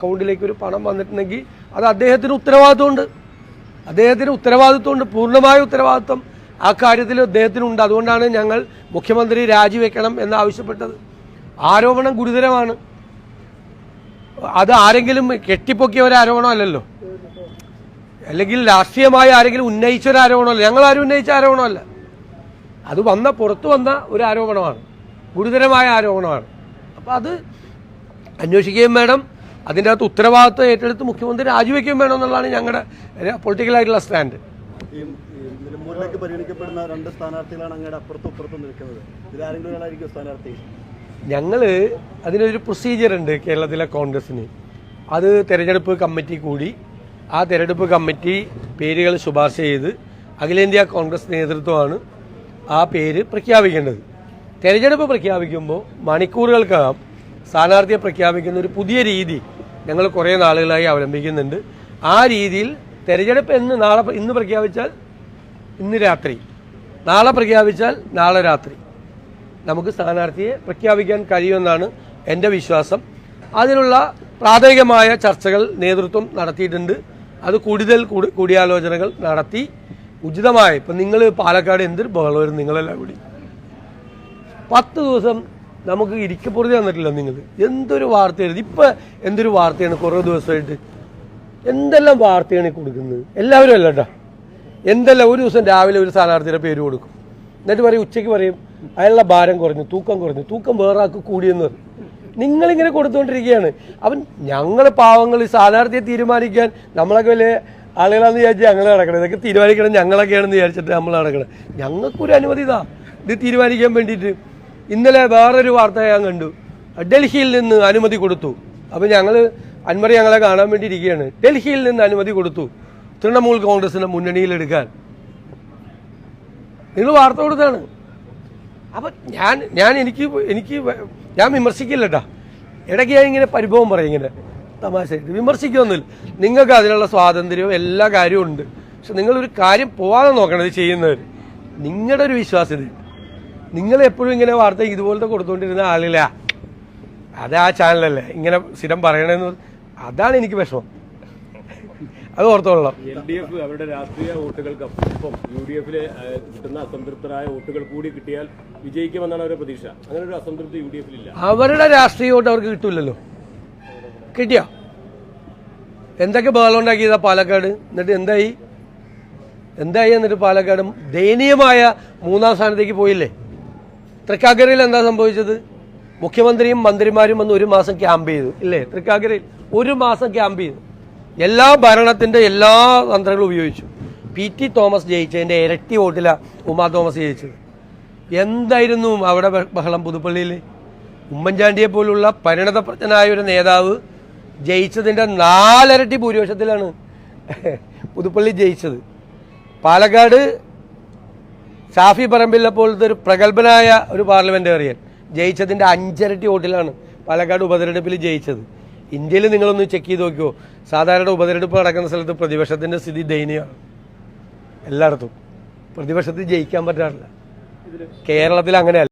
അക്കൗണ്ടിലേക്ക് ഒരു പണം വന്നിട്ടുണ്ടെങ്കിൽ അത് അദ്ദേഹത്തിന് ഉത്തരവാദിത്വമുണ്ട്, പൂർണ്ണമായ ഉത്തരവാദിത്വം ആ കാര്യത്തിൽ അദ്ദേഹത്തിനുണ്ട്. അതുകൊണ്ടാണ് ഞങ്ങൾ മുഖ്യമന്ത്രി രാജിവെക്കണം എന്നാവശ്യപ്പെട്ടത്. ആരോപണം ഗുരുതരമാണ്. അത് ആരെങ്കിലും കെട്ടിപ്പൊക്കിയ ഒരു ആരോപണമല്ലല്ലോ, അല്ലെങ്കിൽ രാഷ്ട്രീയമായി ആരെങ്കിലും ഉന്നയിച്ച ഒരു ആരോപണമല്ല, ഞങ്ങളാരും ഉന്നയിച്ച ആരോപണമല്ല. അത് പുറത്തു വന്ന ഒരു ആരോപണമാണ്, ഗുരുതരമായ ആരോപണമാണ്. അപ്പം അത് അന്വേഷിക്കുകയും വേണം, അതിൻ്റെ അകത്ത് ഉത്തരവാദിത്വം ഏറ്റെടുത്ത് മുഖ്യമന്ത്രി രാജിവെക്കുകയും വേണം എന്നുള്ളതാണ് ഞങ്ങളുടെ പൊളിറ്റിക്കലായിട്ടുള്ള സ്റ്റാൻഡ്. നിലമ്പൂരിലേക്ക് പരിഗണിക്കപ്പെടുന്ന രണ്ട് സ്ഥാനാർത്ഥികളാണ് അങ്ങയുടെ അപ്പുറത്തും ഇപ്പുറത്തും നിൽക്കുന്നത്. ഇതിലാരെങ്കിലും ഒരാളായിരിക്കും സ്ഥാനാർത്ഥി? ഞങ്ങൾ അതിനൊരു പ്രൊസീജിയർ ഉണ്ട് കേരളത്തിലെ കോൺഗ്രസിന്. അത് തെരഞ്ഞെടുപ്പ് കമ്മിറ്റി കൂടി ആ തെരഞ്ഞെടുപ്പ് കമ്മിറ്റി പേരുകൾ ശുപാർശ ചെയ്ത് അഖിലേന്ത്യാ കോൺഗ്രസ് നേതൃത്വമാണ് ആ പേര് പ്രഖ്യാപിക്കേണ്ടത്. തെരഞ്ഞെടുപ്പ് പ്രഖ്യാപിക്കുമ്പോൾ മണിക്കൂറുകൾക്കകം സ്ഥാനാർത്ഥിയെ പ്രഖ്യാപിക്കുന്ന ഒരു പുതിയ രീതി ഞങ്ങൾ കുറേ നാളുകളായി അവലംബിക്കുന്നുണ്ട്. ആ രീതിയിൽ തെരഞ്ഞെടുപ്പ് ഇന്ന് പ്രഖ്യാപിച്ചാൽ ഇന്ന് രാത്രി, നാളെ പ്രഖ്യാപിച്ചാൽ നാളെ രാത്രി നമുക്ക് സ്ഥാനാർത്ഥിയെ പ്രഖ്യാപിക്കാൻ കഴിയുമെന്നാണ് എൻ്റെ വിശ്വാസം. അതിനുള്ള പ്രാഥമികമായ ചർച്ചകൾ നേതൃത്വം നടത്തിയിട്ടുണ്ട്. അത് കൂടുതൽ കൂടിയാലോചനകൾ നടത്തി ഉചിതമായ, ഇപ്പം നിങ്ങൾ പാലക്കാട് എന്തൊരു ബഹളമായിരുന്നു നിങ്ങളെല്ലാം കൂടി. 10 ദിവസം നമുക്ക് ഇരിക്കപ്പുറത്ത് തന്നിട്ടില്ല നിങ്ങൾ. എന്തൊരു വാർത്തയായിരുന്നു. ഇപ്പം എന്തൊരു വാർത്തയാണ് കുറേ ദിവസമായിട്ട്. എന്തെല്ലാം വാർത്തയാണ് കൊടുക്കുന്നത് എല്ലാവരും അല്ല കേട്ടോ. എന്തെല്ലാം ഒരു ദിവസം രാവിലെ ഒരു സ്ഥാനാർത്ഥിയുടെ പേര് കൊടുക്കും, എന്നിട്ട് പറയും ഉച്ചയ്ക്ക് പറയും അയാളുടെ ഭാരം കുറഞ്ഞു, തൂക്കം വേറെ ആൾക്ക് കൂടിയെന്ന് പറയും. നിങ്ങളിങ്ങനെ കൊടുത്തുകൊണ്ടിരിക്കുകയാണ്. അപ്പം ഞങ്ങൾ പാവങ്ങൾ ഈ സ്ഥാനാർത്ഥിയെ തീരുമാനിക്കാൻ നമ്മളൊക്കെ വലിയ ആളുകളാണെന്ന് വിചാരിച്ച് ഞങ്ങൾ നടക്കണം. ഇതൊക്കെ തീരുമാനിക്കണം ഞങ്ങളൊക്കെയാണെന്ന് വിചാരിച്ചിട്ട് നമ്മൾ നടക്കണം. ഞങ്ങൾക്കൊരു അനുമതി ഇത് തീരുമാനിക്കാൻ വേണ്ടിയിട്ട്. ഇന്നലെ വേറൊരു വാർത്ത ഞാൻ കണ്ടു, ഡൽഹിയിൽ നിന്ന് അനുമതി കൊടുത്തു. അപ്പം അൻവർ ഞങ്ങളെ കാണാൻ വേണ്ടി ഇരിക്കുകയാണ്. ഡൽഹിയിൽ നിന്ന് അനുമതി കൊടുത്തു തൃണമൂൽ കോൺഗ്രസിനെ മുന്നണിയിലെടുക്കാൻ. നിങ്ങൾ വാർത്ത കൊടുത്താണ്. അപ്പം ഞാൻ വിമർശിക്കില്ല കേട്ടോ. ഇടയ്ക്ക് ഞാൻ ഇങ്ങനെ പരിഭവം പറയും, ഇങ്ങനെ തമാശയായിട്ട് വിമർശിക്കൊന്നുമില്ല. നിങ്ങൾക്ക് അതിനുള്ള സ്വാതന്ത്ര്യവും എല്ലാ കാര്യവും ഉണ്ട്. പക്ഷെ നിങ്ങളൊരു കാര്യം പോവാതെ നോക്കണം ഇത് ചെയ്യുന്നവർ. നിങ്ങളുടെ ഒരു വിശ്വാസ്യത, നിങ്ങൾ എപ്പോഴും ഇങ്ങനെ വാർത്ത ഇതുപോലത്തെ കൊടുത്തുകൊണ്ടിരുന്ന ആളില്ല. അത് ആ ചാനലല്ലേ ഇങ്ങനെ സ്ഥിരം പറയണമെന്ന്. അതാണ് എനിക്ക് വിഷമം. അത് ഓർത്തോളാം. LDF അവരുടെ രാഷ്ട്രീയ വോട്ടുകൾക്കൊപ്പം UDF കിട്ടുന്ന അസംതൃപ്തരായ വോട്ടുകൾ കൂടി കിട്ടിയാൽ വിജയിക്കുമെന്നാണ് അവരുടെ പ്രതീക്ഷ. അങ്ങനെ ഒരു അസംതൃപ്തി UDF ഇല്ല. അവരുടെ രാഷ്ട്രീയ വോട്ട് അവർക്ക് കിട്ടൂലല്ലോ. കിട്ടിയോ? എന്തൊക്കെ ബഹളം ഉണ്ടാക്കിയതാ പാലക്കാട്. എന്നിട്ട് എന്തായി എന്നിട്ട് പാലക്കാട് ദയനീയമായ 3ാം സ്ഥാനത്തേക്ക് പോയില്ലേ. തൃക്കാക്കരയിൽ എന്താ സംഭവിച്ചത്? മുഖ്യമന്ത്രിയും മന്ത്രിമാരും വന്ന് 1 മാസം ക്യാമ്പ് ചെയ്തു ഇല്ലേ? തൃക്കാക്കരയിൽ 1 മാസം ക്യാമ്പ് ചെയ്തു. എല്ലാ ഭരണത്തിന്റെ എല്ലാ തന്ത്രങ്ങളും ഉപയോഗിച്ചു. PT തോമസ് ജയിച്ചതിന്റെ ഇരട്ടി വോട്ടിലാണ് ഉമാ തോമസ് ജയിച്ചത്. എന്തായിരുന്നു അവിടെ ബഹളം പുതുപ്പള്ളിയിൽ? ഉമ്മൻചാണ്ടിയെ പോലുള്ള പരിണതപ്രജ്ഞനായ ഒരു നേതാവ് ജയിച്ചതിന്റെ 4 ഇരട്ടി ഭൂരിപക്ഷത്തിലാണ് പുതുപ്പള്ളി ജയിച്ചത്. പാലക്കാട് ഷാഫി പറമ്പിലിനെ പോലത്തെ ഒരു പ്രഗത്ഭനായ ഒരു പാർലമെന്റേറിയൻ ജയിച്ചതിന്റെ 5 ഇരട്ടി വോട്ടിലാണ് പാലക്കാട് ഉപതെരഞ്ഞെടുപ്പിൽ ജയിച്ചത്. ഇന്ത്യയിൽ നിങ്ങളൊന്ന് ചെക്ക് ചെയ്ത് നോക്കിയോ, സാധാരണ ഉപതെരഞ്ഞെടുപ്പ് നടക്കുന്ന സ്ഥലത്ത് പ്രതിപക്ഷത്തിന്റെ സ്ഥിതി ദയനീയമാണ്. എല്ലായിടത്തും പ്രതിപക്ഷത്തിൽ ജയിക്കാൻ പറ്റാറില്ല. കേരളത്തിൽ അങ്ങനെയല്ല.